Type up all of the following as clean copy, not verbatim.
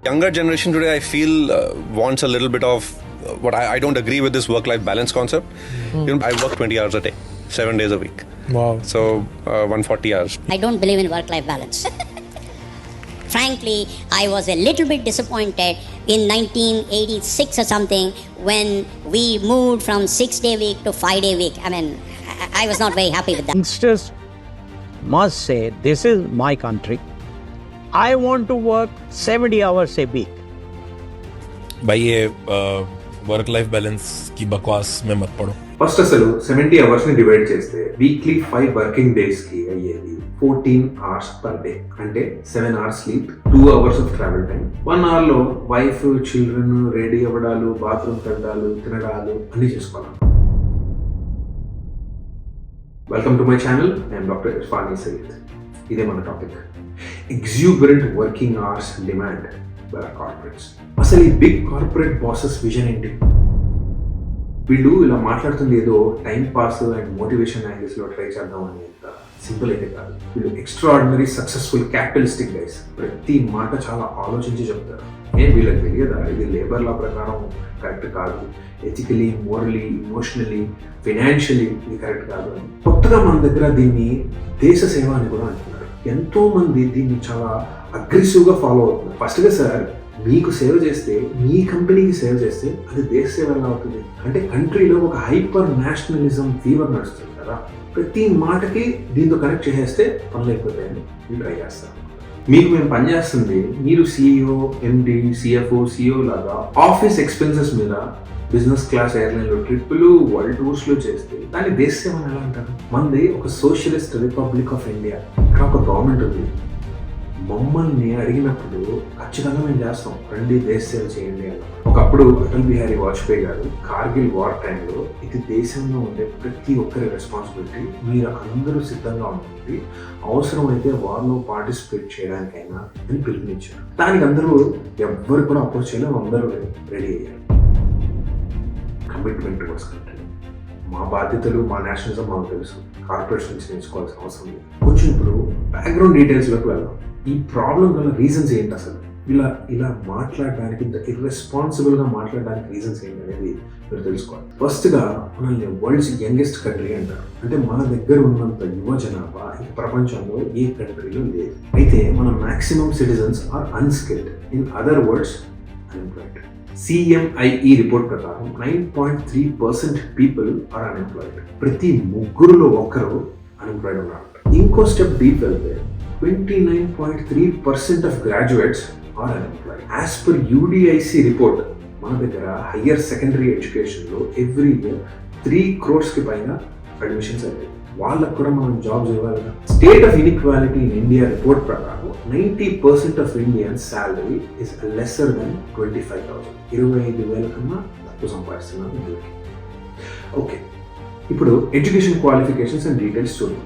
Younger generation today, I feel, wants a little bit of what I don't agree with this work-life balance concept. I work 20 hours a day, 7 days a week. Wow. So 140 hours. I don't believe in work-life balance. Frankly, I was a little bit disappointed in 1986 or something when we moved from 6-day week to 5-day week. I mean, I was not very happy with that. Youngsters must say, this is my country. I want to work 70 hours a week. भाई ये work life balance की बकवास में मत पड़ो. First అసలు 70 hours ని divide చేస్తే వీక్లీ 5 వర్కింగ్ డేస్ కి అయ్యేది 14 అవర్స్ పర్ డే. అంటే 7 hours sleep, 2 hours of travel time, 1 hour లో వైఫ్, చిల్డ్రన్ రెడీ అవ్వడాలు, బాత్రూమ్ వెళ్ళడాలు, తినడాలు అన్ని చేసుకోవాలి. Welcome to my channel. I'm doctor Irfani Syed. ఇదే మన topic, exuberant working hours demand by corporates. అసలు ఈ బిగ్ కార్పొరేట్ బాసెస్ విజన్ ఏంటి? వీళ్ళు ఇలా మాట్లాడుతుంది ఏదో time pass and motivation angles లో ట్రై చేద్దాం అనేంత సింపుల్ అయితే కాదు. వీళ్ళు ఎక్స్ట్రాఆర్డినరీ సక్సెస్ఫుల్ క్యాపిటలిస్టిక్ గైస్. ప్రతి మాట చాలా ఆలోచించి చెప్తారు. వీళ్ళకి తెలియదా ఇది లేబర్ లా ప్రకారం కరెక్ట్ కాదు, ఎథికలీ, మోరలీ, ఇమోషనలీ, ఫైనాన్షియలీ ఇది కరెక్ట్ కాదు అని. కొత్తగా మన దగ్గర దీన్ని దేశ సేవ అని కూడా అంటున్నారు. ఎంతో మంది దీన్ని చాలా అగ్రెసివ్ గా ఫాలో అవుతున్నారు. ఫస్ట్ గా సార్, మీకు సేవ చేస్తే, మీ కంపెనీకి సేవ చేస్తే అది దేశ సేవ ఎలా అవుతుంది? అంటే కంట్రీలో ఒక హైపర్ నేషనలిజం ఫీవర్ నడుస్తుంది కదా. ప్రతి మాటకి దీంతో కనెక్ట్ చేసేస్తే పనులు అయిపోతాయని మీరు ట్రై చేస్తారు. మీకు మేము పనిచేస్తుంది, మీరు సిఇఓ, ఎండి, సిఎఫ్ఓ, సిఇఓ లాగా ఆఫీస్ ఎక్స్పెన్సెస్ మీద బిజినెస్ క్లాస్ ఎయిర్లైన్లో ట్రిప్పులు, వరల్డ్ టూర్స్లో చేస్తే దాన్ని దేశ సేవ అని ఎలా అంటారు? మనది ఒక సోషలిస్ట్ రిపబ్లిక్ ఆఫ్ ఇండియా. ఇక్కడ ఒక గవర్నమెంట్ ఉంది. మమ్మల్ని అడిగినప్పుడు ఖచ్చితంగా మేము చేస్తాం, రండి దేశ సేవ చేయండి అని. ఒకప్పుడు అటల్ బిహారీ వాజ్పేయి గారు కార్గిల్ వార్ టైంలో ఇది దేశంలో ఉండే ప్రతి ఒక్కరి రెస్పాన్సిబిలిటీ, మీరు అందరూ సిద్ధంగా ఉంటుంది, అవసరమైతే వార్లో పార్టిసిపేట్ చేయడానికైనా అని పిలుపునిచ్చారు. దానికి అందరూ ఎవ్వరు కూడా అపోజ్ చేయలేదు, అందరూ రెడీ అయ్యారు. Commitment towards country. మా బాధ్యతలు, మా నేషనలిజం మాకు తెలుసు, కార్పొరేట్స్ నుంచి నేర్చుకోవాల్సిన అవసరం లేదు. కొంచెం ఇప్పుడు బ్యాక్గ్రౌండ్ డీటెయిల్స్లోకి వెళ్దాం. ఈ ప్రాబ్లం వల్ల రీజన్స్ ఏంటి? అసలు ఇలా మాట్లాడడానికి, ఇంత ఇర్రెస్పాన్సిబుల్గా మాట్లాడడానికి రీజన్స్ ఏంటి అనేది మీరు తెలుసుకోవాలి. ఫస్ట్గా మనల్ని వరల్డ్స్ యంగెస్ట్ కంట్రీ అంటారు. అంటే మన దగ్గర ఉన్నంత యువ జనాభా ఈ ప్రపంచంలో ఏ కంట్రీలో లేదు. అయితే మన maximum citizens are unskilled, in other words unemployed. CMIE report ప్రకారం 9.3% పీపుల్ ఆర్ అన్ఎంప్లాయిడ్. ప్రతి ముగ్గురులో ఒక్కరు అన్ఎంప్లాయిడ్ ఉన్నారు. ఇంకో స్టెప్ డీప్ వెళ్తే 29.3% of graduates are unemployed. As per UDIC report, మన దగ్గర హయ్యర్ సెకండరీ ఎడ్యుకేషన్లో ఎవ్రీ ఇయర్ 3 crores పైన అడ్మిషన్స్ అయ్యాయి. వాళ్ళకు కూడా మనం జాబ్స్ ఇవ్వాలి. State of inequality in India report ప్రకారం 90% of Indian salary is lesser than 25,000. 25,000 కన్నా తక్కువ సంపాదిస్తున్నారు నెలకి. ఓకే, ఇప్పుడు ఎడ్యుకేషన్ క్వాలిఫికేషన్స్ అండ్ డీటెయిల్స్ చూద్దాం.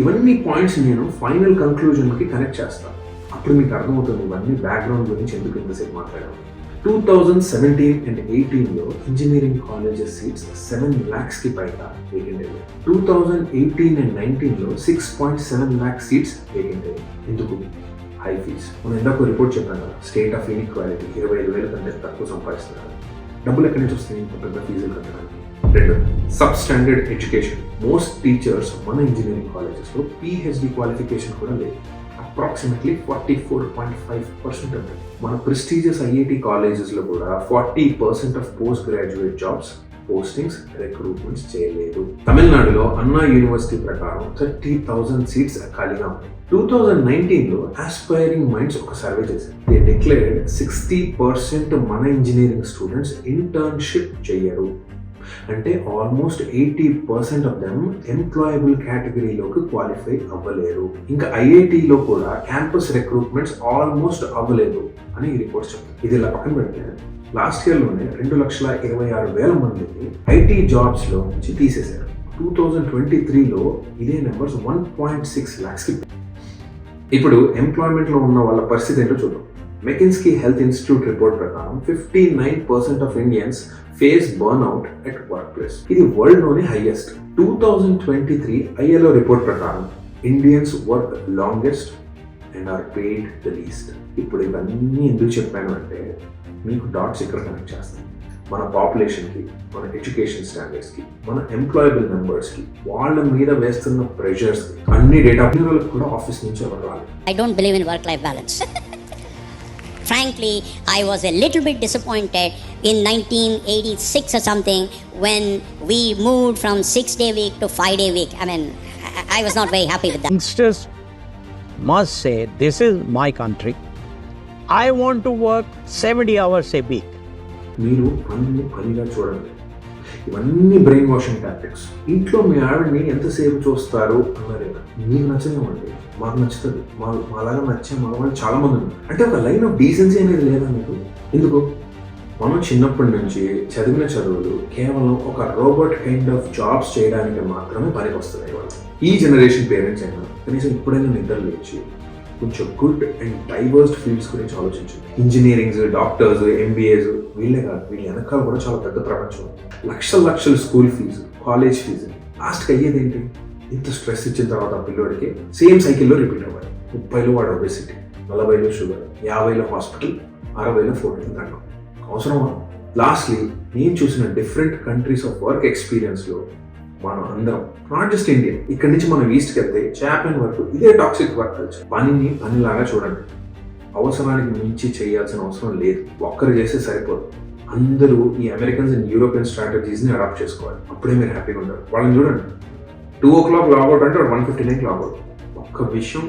ఇవన్నీ పాయింట్స్ నేను ఫైనల్ కంక్లూజన్కి కనెక్ట్ చేస్తాను. అప్పుడు మీకు అర్థమవుతుంది ఇవన్నీ బ్యాక్గ్రౌండ్ గురించి ఎందుకు ఇంతసేపు మాట్లాడాము. 2017 and 18లో ఇంజనీరింగ్ కాలేజెస్ సీట్స్ 7 lakhs పైగా వేకెంట్ అయ్యాయి. 2018 and 19లో 6.7 lakh సీట్స్ వేకెంట్ అయ్యాయి. ఎందుకు? High fees. మనం ఇందాక రిపోర్ట్ చెప్పాను కదా, స్టేట్ ఆఫ్ ఇన్ఈక్వాలిటీ, 25,000 కంటే తక్కువ సంపాదిస్తున్నారు. డబ్బులు ఎక్కడి నుంచి వస్తాయి ఇంత పెద్ద ఫీజులు కట్టడానికి? 2, sub standard education. Most teachers మన ఇంజనీరింగ్ కాలేజెస్లో PhD క్వాలిఫికేషన్ కూడా లేదు. అప్రాక్సిమేట్లీ 44.5% ఉంది. మన ప్రెస్టీజియస్ IIT కాలేజెస్లో కూడా 40% of post graduate jobs postings recruitments చేయలేదు. తమిళనాడులో అన్నా యూనివర్సిటీ ప్రకారం 30,000 సీట్స్ ఖాళీగా ఉన్నాయి. 2019లో ఆస్పైరింగ్ మైండ్స్ ఒక సర్వే చేశారు. దే డిక్లేర్డ్ 60% మన ఇంజనీరింగ్ స్టూడెంట్స్ ఇంటర్న్షిప్ చేయరు. అంటే ఆల్మోస్ట్ 80% ఆఫ్ దెమ్ ఎంప్లాయబుల్ కేటగిరీలోకి క్వాలిఫై అవ్వలేరు. ఇంకా IITలో కూడా క్యాంపస్ రిక్రూట్మెంట్స్ ఆల్మోస్ట్ అవ్వలేదు అని ఈ రిపోర్ట్స్ చెప్తారు. ఇది ఇలా పక్కన పెడితే లాస్ట్ ఇయర్లోనే 2,26,000 మందిని IT జాబ్స్లో నుంచి తీసేశారు. 2023లో ఇదే నెంబర్స్ 1.6 lakhs. ఇప్పుడు ఎంప్లాయ్మెంట్లో ఉన్న వాళ్ళ పరిస్థితి ఏంటో చూద్దాం. మెకిన్స్కీ హెల్త్ ఇన్స్టిట్యూట్ రిపోర్ట్ ప్రకారం 59% of Indians face burnout at work place. ఇది వరల్డ్ లోనే హైయెస్ట్. 2023 ILO రిపోర్ట్ ప్రకారం Indians work longest and are paid the least. ఇప్పుడు ఇవన్నీ ఎందుకు చెప్పాను అంటే మీకు డాట్స్ ఇక్కడ కనెక్ట్ చేస్తాను. మన పాపులేషన్కి, మన ఎడ్యుకేషన్ స్టాండర్డ్స్కి, మన ఎంప్లాయబుల్ మెంబర్స్కి, వాళ్ళ మీద వేస్తున్న ప్రెషర్స్కి అన్ని డేటా కూడా ఆఫీస్ నుంచి ఎవరు రాలేదు. I don't believe in work-life balance. Frankly, I was a little bit disappointed in 1986 or something when we moved from 6-day week to 5-day week. I mean, I was not very happy with that. Youngsters must say, this is my country. I want to work 70 hours a week. మీరు పనిగా చూడండి. ఇవన్నీ brain washing tactics. ఇంట్లో మీ ఆవిడని ఎంతసేపు చూస్తారు అన్నారే, మీకు నచ్చనివ్వండి, మాకు నచ్చుతుంది, మాలాగా నచ్చే మగవాళ్ళు చాలా మంది ఉన్నారు. అంటే ఒక లైన్ ఆఫ్ డీసెన్సీ అనేది లేదా మీకు? ఎందుకు? మనం చిన్నప్పటి నుంచి చదివిన చదువులు కేవలం ఒక రోబోట్ కైండ్ ఆఫ్ జాబ్స్ చేయడానికి మాత్రమే పనికి వస్తున్నాయి. వాళ్ళు ఈ జనరేషన్ పేరెంట్స్ అయినా కనీసం ఇప్పుడైనా నిద్ర లేచి కొంచెం గుడ్ అండ్ డైవర్స్డ్ ఫీల్డ్స్ గురించి ఆలోచించండి. ఇంజనీరింగ్స్, డాక్టర్స్, ఎంబీఏస్ వీళ్ళే కాదు, వీళ్ళ వెనకాల కూడా చాలా పెద్ద ప్రపంచం. లక్షల స్కూల్ ఫీజు, కాలేజ్ ఫీజు, లాస్ట్కి అయ్యేది ఏంటి? ఇంత స్ట్రెస్ ఇచ్చిన తర్వాత ఆ పిల్లోడికి సేమ్ సైకిల్లో రిపీట్ అవ్వాలి. 30లో వాడు ఒబెసిటీ, 40లో షుగర్, 50లో హాస్పిటల్, 60లో ఫోటో తండం. అవసరమా? లాస్ట్లీ నేను చూసిన డిఫరెంట్ కంట్రీస్ ఆఫ్ వర్క్ ఎక్స్పీరియన్స్లో మనం అందరం, నాట్ జస్ట్ ఇండియా, ఇక్కడి నుంచి మనం ఈస్ట్కి వెళ్తే జాపాన్ వరకు ఇదే టాక్సిక్ వర్క్ కల్చర్. పనిని పనిలాగా చూడండి. అవసరానికి మించి చేయాల్సిన అవసరం లేదు. ఒక్కరు చేస్తే సరిపోదు. అందరూ ఈ అమెరికన్స్ అండ్ యూరోపియన్ స్ట్రాటజీస్ని అడాప్ట్ చేసుకోవాలి. అప్పుడే మీరు హ్యాపీగా ఉంటారు. వాళ్ళని చూడండి, 2 o'clock లాగౌట్ అంటే 1:59 లాగౌట్. ఒక్క విషయం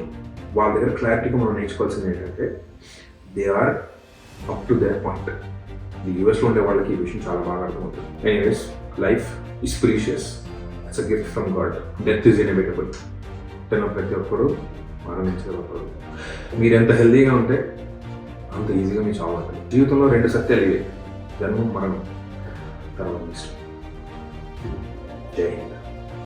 వాళ్ళ దగ్గర క్లారిటీగా మనం నేర్చుకోవాల్సింది ఏంటంటే they are up to their point. ఈ యూఎస్లో ఉండే వాళ్ళకి ఈ విషయం చాలా బాగా అర్థమవుతుంది. Anyways, life is precious. It's a gift from God. Death is inevitable. ప్రతి ఒక్కరు మరణించేటప్పుడు మీరు ఎంత హెల్దీగా ఉంటే అంత ఈజీగా మీ చావు ఉంటుంది. జీవితంలో 2 సత్యాలు ఇవే: జన్మం, మరణం, తర్వాత ఇష్టం. జై హింద్.